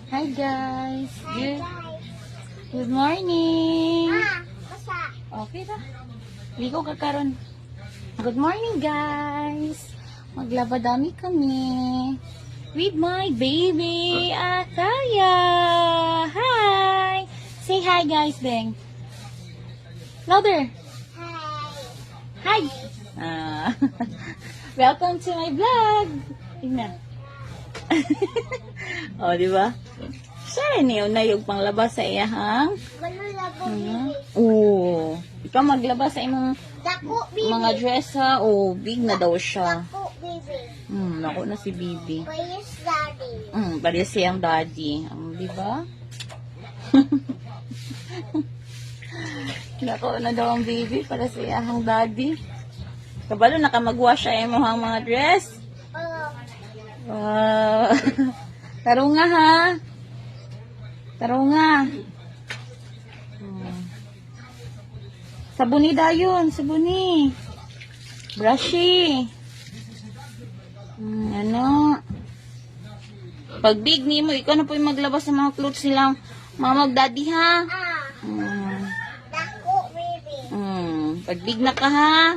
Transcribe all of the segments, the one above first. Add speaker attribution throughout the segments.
Speaker 1: Hi guys. Good morning. Okay na. Ligo ka karon. Good morning guys. Maglabadami kami with my baby Ataya. Hi. Say hi guys, Beng. Louder. Hi. Ah. Welcome to my vlog. Tingnan. Oh, di ba? Siya rin yung nayog panglabas sa iyahang. Oo. Ikaw maglabas sa imong mga dress ha. Oh, big na daw siya. Nako na si Bibi.
Speaker 2: Parehas daddy.
Speaker 1: Parehas siyang daddy. Di ba? Nako na daw ang baby para sa iyahang daddy. Kabalo nakamagwash siya imong mga dress. Wow. Tarunga ha. Tarunga. Sabuni dayon, sabuni. Brushy. Ano? Pag big ni mo, ikaw na po yung maglabas ng mga clothes nilang mamag daddy ha.
Speaker 2: Dako, baby.
Speaker 1: Pag big na ka ha.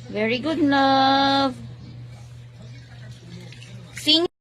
Speaker 1: Very good, love. Sing